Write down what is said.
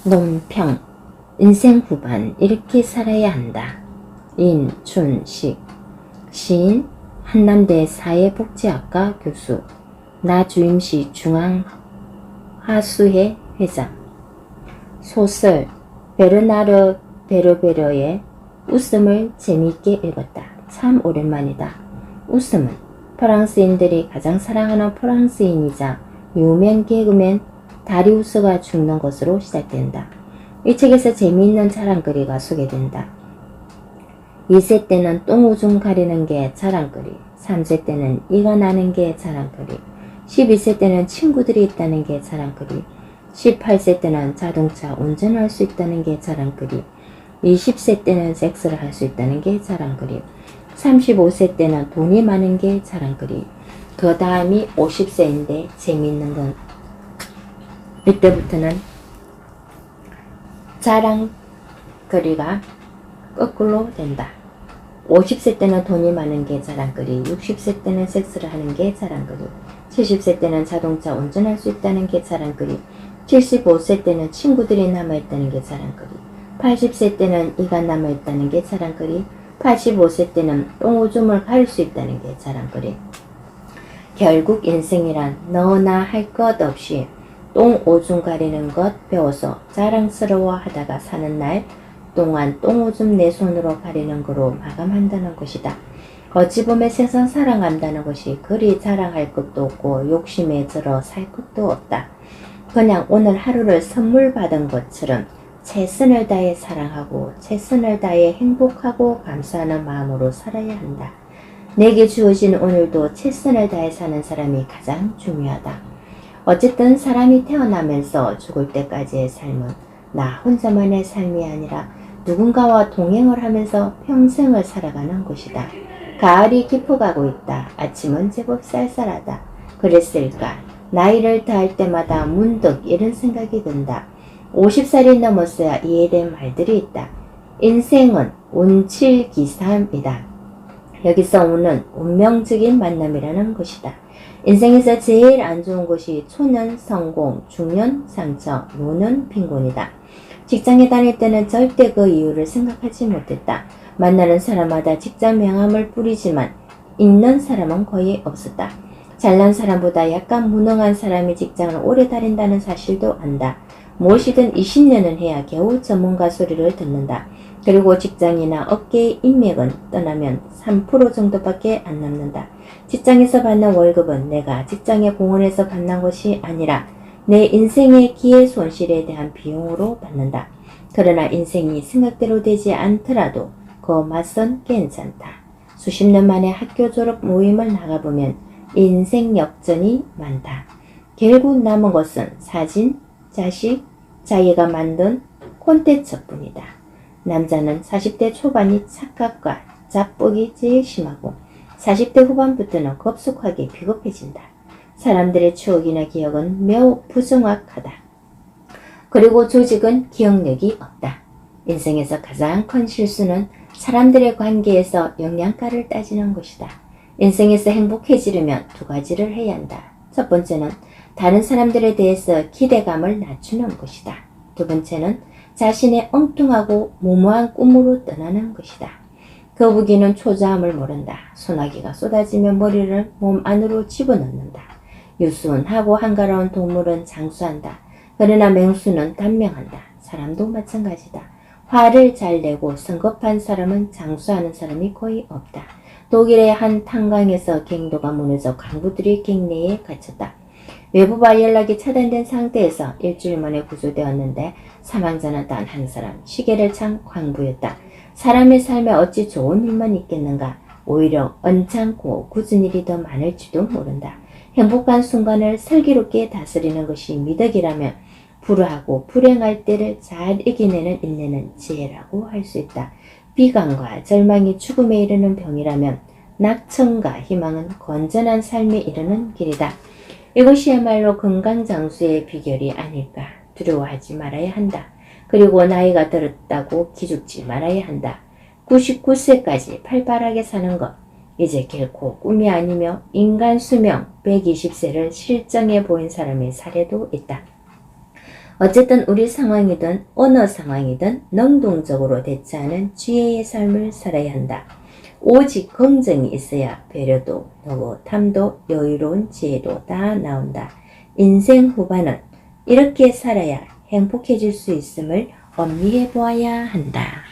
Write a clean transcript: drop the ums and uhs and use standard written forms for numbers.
논평. 인생 후반 이렇게 살아야 한다. 인춘식. 시인, 한남대 사회복지학과 교수, 나주임시 중앙하수회 회장. 소설, 베르나르 베르베르의 웃음을 재미있게 읽었다. 참 오랜만이다. 웃음은 프랑스인들이 가장 사랑하는 프랑스인이자 유명 개그맨 다리우스가 죽는 것으로 시작된다. 이 책에서 재미있는 자랑거리가 소개된다. 2세 때는 똥오줌 가리는 게 자랑거리, 3세 때는 이가 나는 게 자랑거리, 12세 때는 친구들이 있다는 게 자랑거리, 18세 때는 자동차 운전할 수 있다는 게 자랑거리, 20세 때는 섹스를 할 수 있다는 게 자랑거리, 35세 때는 돈이 많은 게 자랑거리, 그 다음이 50세인데 재미있는 건 이때부터는 자랑거리가 거꾸로 된다. 50세 때는 돈이 많은 게 자랑거리, 60세 때는 섹스를 하는 게 자랑거리, 70세 때는 자동차 운전할 수 있다는 게 자랑거리, 75세 때는 친구들이 남아있다는 게 자랑거리, 80세 때는 이가 남아있다는 게 자랑거리, 85세 때는 똥오줌을 가릴 수 있다는 게 자랑거리. 결국 인생이란 너나 할 것 없이 똥오줌 가리는 것 배워서 자랑스러워 하다가 사는 날 동안 똥오줌 내 손으로 가리는 거로 마감한다는 것이다. 어찌 보면 세상 살아간다는 것이 그리 자랑할 것도 없고 욕심에 들어 살 것도 없다. 그냥 오늘 하루를 선물 받은 것처럼 최선을 다해 사랑하고 최선을 다해 행복하고 감사하는 마음으로 살아야 한다. 내게 주어진 오늘도 최선을 다해 사는 사람이 가장 중요하다. 어쨌든 사람이 태어나면서 죽을 때까지의 삶은 나 혼자만의 삶이 아니라 누군가와 동행을 하면서 평생을 살아가는 것이다. 가을이 깊어가고 있다. 아침은 제법 쌀쌀하다. 그랬을까? 나이를 더할 때마다 문득 이런 생각이 든다. 50살이 넘었어야 이해된 말들이 있다. 인생은 운칠기삼이다. 여기서 운은 운명적인 만남이라는 것이다. 인생에서 제일 안 좋은 것이 초년 성공, 중년 상처, 노년 빈곤이다. 직장에 다닐 때는 절대 그 이유를 생각하지 못했다. 만나는 사람마다 직장 명함을 뿌리지만 있는 사람은 거의 없었다. 잘난 사람보다 약간 무능한 사람이 직장을 오래 다닌다는 사실도 안다. 무엇이든 20년은 해야 겨우 전문가 소리를 듣는다. 그리고 직장이나 업계의 인맥은 떠나면 3% 정도밖에 안 남는다. 직장에서 받는 월급은 내가 직장에 공헌해서 받는 것이 아니라 내 인생의 기회 손실에 대한 비용으로 받는다. 그러나 인생이 생각대로 되지 않더라도 그 맛은 괜찮다. 수십 년 만에 학교 졸업 모임을 나가보면 인생 역전이 많다. 결국 남은 것은 사진, 자식, 자기가 만든 콘텐츠뿐이다. 남자는 40대 초반이 착각과 자뻑이 제일 심하고 40대 후반부터는 급속하게 비겁해진다. 사람들의 추억이나 기억은 매우 부정확하다. 그리고 조직은 기억력이 없다. 인생에서 가장 큰 실수는 사람들의 관계에서 영양가를 따지는 것이다. 인생에서 행복해지려면 두 가지를 해야 한다. 첫 번째는 다른 사람들에 대해서 기대감을 낮추는 것이다. 두 번째는 자신의 엉뚱하고 무모한 꿈으로 떠나는 것이다. 거북이는 초자함을 모른다. 소나기가 쏟아지면 머리를 몸 안으로 집어넣는다. 유순하고 한가로운 동물은 장수한다. 그러나 맹수는 단명한다. 사람도 마찬가지다. 화를 잘 내고 성급한 사람은 장수하는 사람이 거의 없다. 독일의 한 탄광에서 갱도가 무너져 강부들이 갱내에 갇혔다. 외부와 연락이 차단된 상태에서 일주일 만에 구조되었는데 사망자는 단 한 사람, 시계를 찬 광부였다. 사람의 삶에 어찌 좋은 일만 있겠는가? 오히려 언짢고 굳은 일이 더 많을지도 모른다. 행복한 순간을 슬기롭게 다스리는 것이 미덕이라면 불우하고 불행할 때를 잘 이겨내는 인내는 지혜라고 할 수 있다. 비관과 절망이 죽음에 이르는 병이라면 낙천과 희망은 건전한 삶에 이르는 길이다. 이것이야말로 건강장수의 비결이 아닐까. 두려워하지 말아야 한다. 그리고 나이가 들었다고 기죽지 말아야 한다. 99세까지 팔팔하게 사는 것, 이제 결코 꿈이 아니며 인간 수명 120세를 실정해 보인 사람의 사례도 있다. 어쨌든 우리 상황이든 어느 상황이든 능동적으로 대처하는 지혜의 삶을 살아야 한다. 오직 긍정이 있어야 배려도, 노고, 탐도, 여유로운 지혜도 다 나온다. 인생 후반은 이렇게 살아야 행복해질 수 있음을 엄미해 보아야 한다.